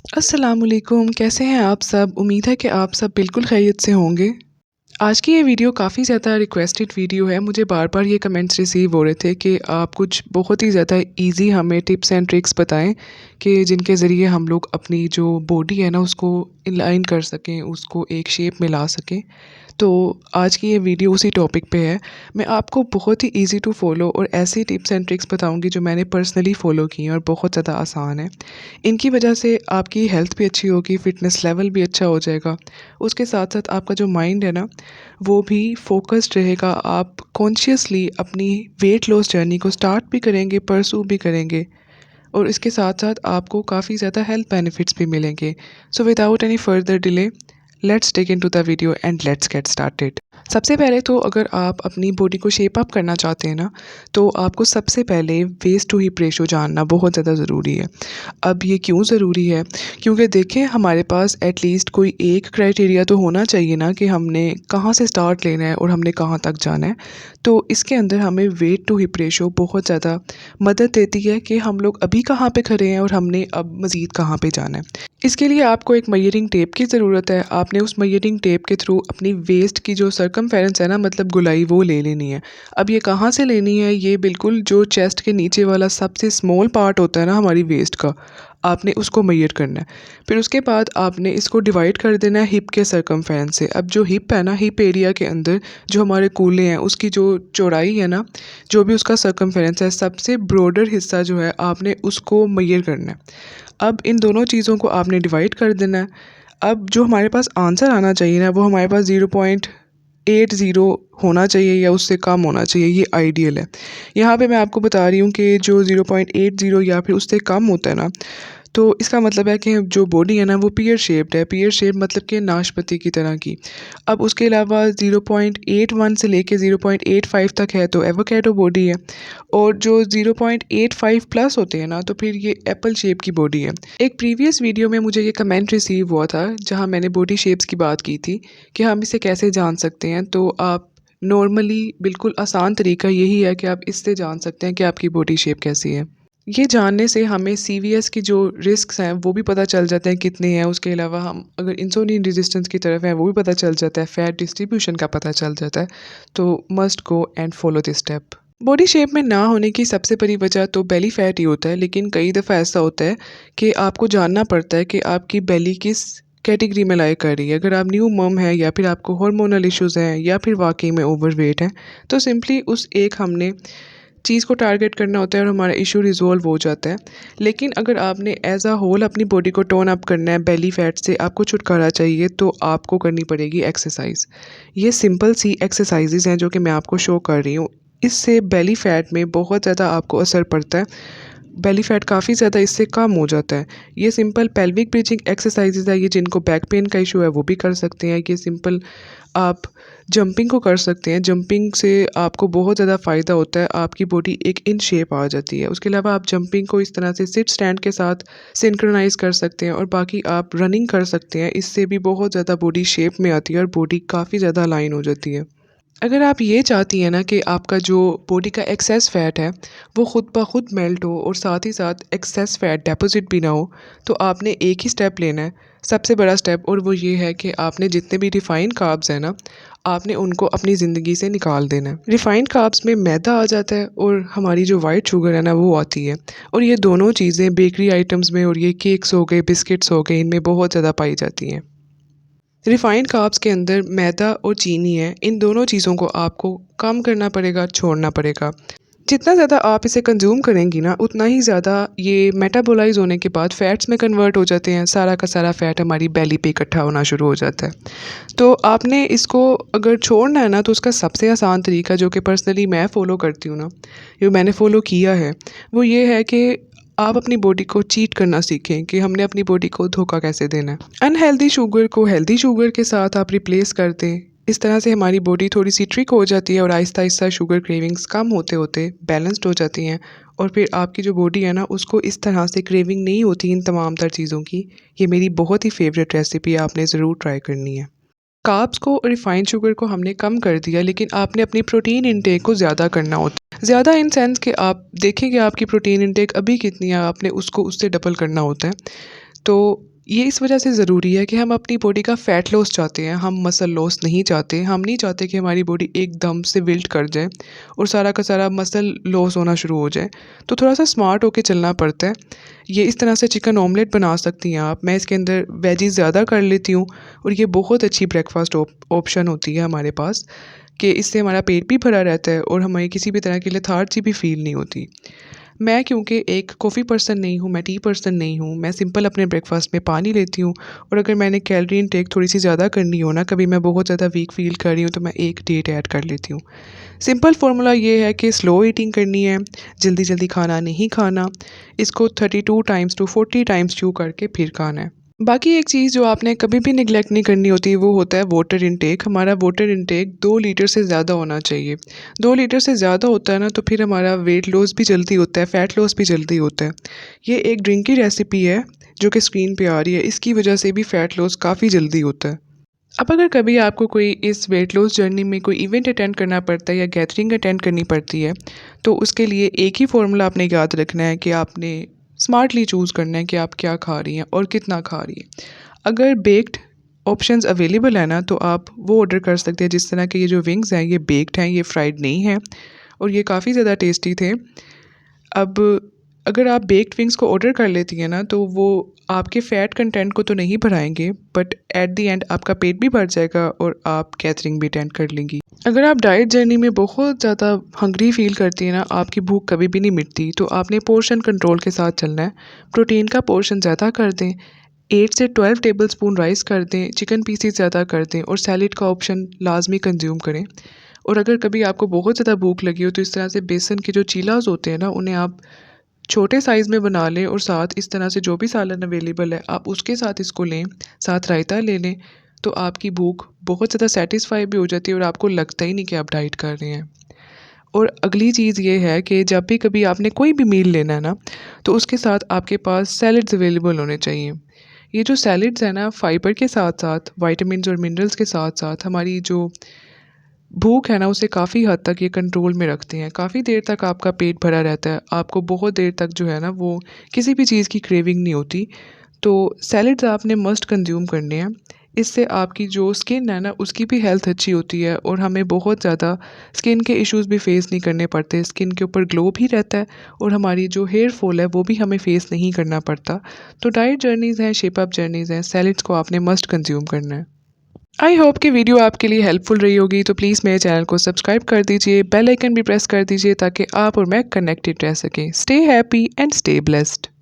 अस्सलामुअलैकुम, कैसे हैं आप सब? उम्मीद है कि आप सब बिल्कुल खैरियत से होंगे। आज की ये वीडियो काफ़ी ज़्यादा रिक्वेस्टेड वीडियो है। मुझे बार-बार ये कमेंट्स रिसीव हो रहे थे कि आप कुछ बहुत ही ज़्यादा ईज़ी हमें टिप्स एंड ट्रिक्स बताएँ कि जिनके ज़रिए हम लोग अपनी जो बॉडी है ना उसको इनलाइन कर सकें, उसको एक शेप में ला सकें। तो आज की ये वीडियो उसी टॉपिक पे है। मैं आपको बहुत ही ईज़ी टू फ़ॉलो और ऐसी टिप्स एंड ट्रिक्स बताऊँगी जो मैंने पर्सनली फ़ॉलो की हैं और बहुत ज़्यादा आसान है। इनकी वजह से आपकी हेल्थ भी अच्छी होगी, फ़िटनेस लेवल भी अच्छा हो जाएगा। उसके साथ-साथ आपका जो माइंड है ना, वो भी फ़ोकस्ड रहेगा। आप कॉन्शियसली अपनी वेट लॉस जर्नी को स्टार्ट भी करेंगे, परस्यू भी करेंगे और इसके साथ-साथ आपको काफ़ी ज़्यादा हेल्थ बेनिफिट्स भी मिलेंगे। So without any further delay, let's dig into the video and let's get started. सबसे पहले तो अगर आप अपनी बॉडी को शेप अप करना चाहते हैं ना, तो आपको सबसे पहले वेस्ट टू हिप रेशो जानना बहुत ज़्यादा ज़रूरी है। अब ये क्यों ज़रूरी है? क्योंकि देखें हमारे पास एटलीस्ट कोई एक क्राइटेरिया तो होना चाहिए ना कि हमने कहाँ से स्टार्ट लेना है और हमने कहाँ तक जाना है। तो इसके अंदर हमें वेट टू हिप रेशो बहुत ज़्यादा मदद देती है कि हम लोग अभी कहाँ पे खड़े हैं और हमने अब मज़ीद कहाँ पे जाना है। इसके लिए आपको एक मेजरिंग टेप की ज़रूरत है। आपने उस मेजरिंग टेप के थ्रू अपनी वेस्ट की जो सरकमफेरेंस है ना, मतलब गोलाई, वो ले लेनी है। अब ये कहाँ से लेनी है? ये बिल्कुल जो चेस्ट के नीचे वाला सबसे स्मॉल पार्ट होता है ना हमारी वेस्ट का, आपने उसको मेजर करना है। फिर उसके बाद आपने इसको डिवाइड कर देना है हिप के सरकमफेरेंस से। अब जो हिप है ना, हिप एरिया के अंदर जो हमारे कूल्हे हैं उसकी जो चौड़ाई है ना, जो भी उसका सरकमफेरेंस है, सबसे ब्रॉडर हिस्सा जो है आपने उसको मेजर करना है। अब इन दोनों चीज़ों को आपने डिवाइड कर देना है। अब जो हमारे पास आंसर आना चाहिए ना, वो हमारे पास 0.80 होना चाहिए या उससे कम होना चाहिए, ये आइडियल है। यहाँ पे मैं आपको बता रही हूँ कि जो 0.80 या फिर उससे कम होता है ना, तो इसका मतलब है कि जो बॉडी है ना वो पीयर शेप्ड है। पीयर शेप मतलब कि नाशपाती की तरह की। अब उसके अलावा 0.81 से लेके 0.85 तक है तो एवोकेडो बॉडी है, और जो 0.85 प्लस होते हैं ना, तो फिर ये एप्पल शेप की बॉडी है। एक प्रीवियस वीडियो में मुझे ये कमेंट रिसीव हुआ था जहाँ मैंने बॉडी शेप्स की बात की थी कि हम इसे कैसे जान सकते हैं। तो आप नॉर्मली बिल्कुल आसान तरीका यही है कि आप इससे जान सकते हैं कि आपकी बॉडी शेप कैसी है। ये जानने से हमें सीवीएस की जो रिस्क्स हैं वो भी पता चल जाते हैं कितने हैं। उसके अलावा हम अगर इंसुलिन रेजिस्टेंस की तरफ हैं वो भी पता चल जाता है, फैट डिस्ट्रीब्यूशन का पता चल जाता है। तो must go and follow this step. Body shape में ना होने की सबसे बड़ी वजह तो बेली फैट ही होता है, लेकिन कई दफ़ा ऐसा होता है कि आपको जानना पड़ता है कि आपकी बेली किस कैटेगरी में लाई कर रही है। अगर आप न्यू मम है या फिर आपको हार्मोनल इश्यूज़ हैं या फिर वाकई में ओवरवेट हैं, तो सिंपली उस एक हमने चीज़ को टारगेट करना होता है और हमारा इशू रिज़ॉल्व हो जाता है। लेकिन अगर आपने एज़ अ होल अपनी बॉडी को टोन अप करना है, बेली फैट से आपको छुटकारा चाहिए, तो आपको करनी पड़ेगी एक्सरसाइज। ये सिंपल सी एक्सरसाइजेज हैं जो कि मैं आपको शो कर रही हूँ। इससे बेली फैट में बहुत ज़्यादा आपको असर पड़ता है। बेली फैट काफ़ी ज़्यादा इससे कम हो जाता है। ये सिंपल पेल्विक ब्रीथिंग एक्सरसाइजेज है। ये जिनको बैक पेन का इशू है वो भी कर सकते हैं। ये सिंपल आप जंपिंग को कर सकते हैं। जंपिंग से आपको बहुत ज़्यादा फ़ायदा होता है, आपकी बॉडी एक इन शेप आ जाती है। उसके अलावा आप जंपिंग को इस तरह से सिट स्टैंड के साथ सिंक्रोनाइज़ कर सकते हैं, और बाकी आप रनिंग कर सकते हैं। इससे भी बहुत ज़्यादा बॉडी शेप में आती है और बॉडी काफ़ी ज़्यादा अलाइन हो जाती है। अगर आप ये चाहती हैं ना कि आपका जो बॉडी का एक्सेस फ़ैट है वो ख़ुद ब खुद मेल्ट हो और साथ ही साथ एक्सेस फ़ैट डिपॉज़िट भी ना हो, तो आपने एक ही स्टेप लेना है, सबसे बड़ा स्टेप, और वो ये है कि आपने जितने भी रिफ़ाइंड कार्ब्स हैं ना, आपने उनको अपनी ज़िंदगी से निकाल देना है। रिफ़ाइंड कार्ब्स में मैदा आ जाता है और हमारी जो वाइट शुगर है ना वो आती है, और ये दोनों चीज़ें बेकरी आइटम्स में और ये केक्स हो गए, बिस्किट्स हो गए, इनमें बहुत ज़्यादा पाई जाती हैं। रिफाइंड कार्ब्स के अंदर मैदा और चीनी है। इन दोनों चीज़ों को आपको कम करना पड़ेगा, छोड़ना पड़ेगा। जितना ज़्यादा आप इसे कंज्यूम करेंगी ना, उतना ही ज़्यादा ये मेटाबोलाइज़ होने के बाद फ़ैट्स में कन्वर्ट हो जाते हैं। सारा का सारा फ़ैट हमारी बेली पे इकट्ठा होना शुरू हो जाता है। तो आपने इसको अगर छोड़ना है ना, तो उसका सबसे आसान तरीका जो कि पर्सनली मैं फ़ॉलो करती हूँ ना, जो मैंने फ़ॉलो किया है, वो ये है कि आप अपनी बॉडी को चीट करना सीखें कि हमने अपनी बॉडी को धोखा कैसे देना है। अनहेल्दी शुगर को हेल्दी शुगर के साथ आप रिप्लेस कर दें। इस तरह से हमारी बॉडी थोड़ी सी ट्रिक हो जाती है और आहिस्ता आहिस्ता शुगर क्रेविंग्स कम होते होते बैलेंस्ड हो जाती हैं, और फिर आपकी जो बॉडी है ना उसको इस तरह से क्रेविंग नहीं होती इन तमाम तर चीज़ों की। ये मेरी बहुत ही फेवरेट रेसिपी है, आपने ज़रूर ट्राई करनी है। कार्ब्स को और रिफाइंड शुगर को हमने कम कर दिया, लेकिन आपने अपनी प्रोटीन इनटेक को ज़्यादा करना होता है। ज़्यादा इन सेंस कि आप देखेंगे आपकी प्रोटीन इनटेक अभी कितनी है, आपने उसको उससे डबल करना होता है। तो ये इस वजह से ज़रूरी है कि हम अपनी बॉडी का फ़ैट लॉस चाहते हैं, हम मसल लॉस नहीं चाहते। हम नहीं चाहते कि हमारी बॉडी एकदम से विल्ट कर जाए और सारा का सारा मसल लॉस होना शुरू हो जाए। तो थोड़ा-सा स्मार्ट होके चलना पड़ता है। ये इस तरह से चिकन ऑमलेट बना सकती हैं आप। मैं इसके अंदर वेजीज़ ज़्यादा कर लेती हूँ और ये बहुत अच्छी ब्रेकफ़ास्ट ऑप्शन होती है हमारे पास कि इससे हमारा पेट भी भरा रहता है और हमें किसी भी तरह की लेथार्जी भी फ़ील नहीं होती। मैं क्योंकि एक कॉफ़ी पर्सन नहीं हूँ, मैं टी पर्सन नहीं हूँ, मैं सिंपल अपने ब्रेकफ़ास्ट में पानी लेती हूँ और अगर मैंने कैलोरी इनटेक थोड़ी-सी ज़्यादा करनी हो ना, कभी मैं बहुत ज़्यादा वीक फ़ील कर रही हूँ तो मैं 1 डेट ऐड कर लेती हूँ। सिंपल फ़ॉर्मूला ये है कि स्लो ईटिंग करनी है, जल्दी-जल्दी खाना नहीं खाना, इसको 32 टाइम्स टू 40 टाइम्स च्यू करके फिर खाना है। बाकी एक चीज़ जो आपने कभी भी नेग्लेक्ट नहीं करनी होती वो होता है वाटर इनटेक। हमारा वाटर इनटेक 2 लीटर से ज़्यादा होना चाहिए। 2 लीटर से ज़्यादा होता है ना तो फिर हमारा वेट लॉस भी जल्दी होता है, फ़ैट लॉस भी जल्दी होता है। ये एक ड्रिंक की रेसिपी है जो कि स्क्रीन पे आ रही है, इसकी वजह से भी फ़ैट लॉस काफ़ी जल्दी होता है। अब अगर कभी आपको कोई इस वेट लॉस जर्नी में कोई इवेंट अटेंड करना पड़ता है या गैदरिंग अटेंड करनी पड़ती है, तो उसके लिए एक ही फ़ॉर्मूला आपने याद रखना है कि आपने स्मार्टली चूज़ करना है कि आप क्या खा रही हैं और कितना खा रही हैं। अगर बेक्ड ऑप्शंस अवेलेबल है ना, तो आप वो ऑर्डर कर सकते हैं। जिस तरह के ये जो विंग्स हैं, ये बेक्ड हैं, ये फ्राइड नहीं हैं और ये काफ़ी ज़्यादा टेस्टी थे। अब अगर आप बेक्ड विंग्स को ऑर्डर कर लेती हैं ना, तो वो आपके फ़ैट कंटेंट को तो नहीं बढ़ाएँगे, बट एट द एंड आपका पेट भी भर जाएगा और आप गैदरिंग भी अटेंड कर लेंगी। अगर आप डाइट जर्नी में बहुत ज़्यादा हंग्री फ़ील करती हैं ना, आपकी भूख कभी भी नहीं मिटती, तो आपने पोर्शन कंट्रोल के साथ चलना है। प्रोटीन का पोर्शन ज़्यादा कर दें, 8 से 12 टेबलस्पून राइस कर दें, चिकन पीसेस ज़्यादा कर दें और सैलेड का ऑप्शन लाज़मी कंज़्यूम करें। और अगर कभी आपको बहुत ज़्यादा भूख लगी हो तो इस तरह से बेसन के जो चीलाज़ होते हैं ना, उन्हें आप छोटे साइज़ में बना लें और साथ इस तरह से जो भी सालन अवेलेबल है आप उसके साथ इसको लें, साथ रायता ले लें, तो आपकी भूख बहुत ज़्यादा सैटिस्फाई भी हो जाती है और आपको लगता ही नहीं कि आप डाइट कर रहे हैं। और अगली चीज़ ये है कि जब भी कभी आपने कोई भी मील लेना है ना, तो उसके साथ आपके पास सैलड्स अवेलेबल होने चाहिए। ये जो सैलड्स हैं ना, फाइबर के साथ-साथ, विटामिन्स और मिनरल्स के साथ-साथ हमारी जो भूख है ना, उसे काफ़ी हद तक ये कंट्रोल में रखते हैं। काफ़ी देर तक आपका पेट भरा रहता है। आपको बहुत देर तक जो है ना, वो किसी भी चीज़ की क्रेविंग नहीं होती। तो सैलड्स आपने मस्ट कंज़्यूम करने हैं। इससे आपकी जो स्किन है ना, उसकी भी हेल्थ अच्छी होती है और हमें बहुत ज़्यादा स्किन के इश्यूज़ भी फ़ेस नहीं करने पड़ते। स्किन के ऊपर ग्लो भी रहता है और हमारी जो हेयर फॉल है, वो भी हमें फ़ेस नहीं करना पड़ता। तो डाइट जर्नीज़ हैं, शेप अप जर्नीज़ हैं, सैलड्स को आपने मस्ट कंज़्यूम करना है। आई होप कि वीडियो आपके लिए हेल्पफुल रही होगी, तो प्लीज़ मेरे चैनल को सब्सक्राइब कर दीजिए, बेल आइकन भी प्रेस कर दीजिए ताकि आप और मैं कनेक्टेड रह सकें। Stay happy and stay blessed.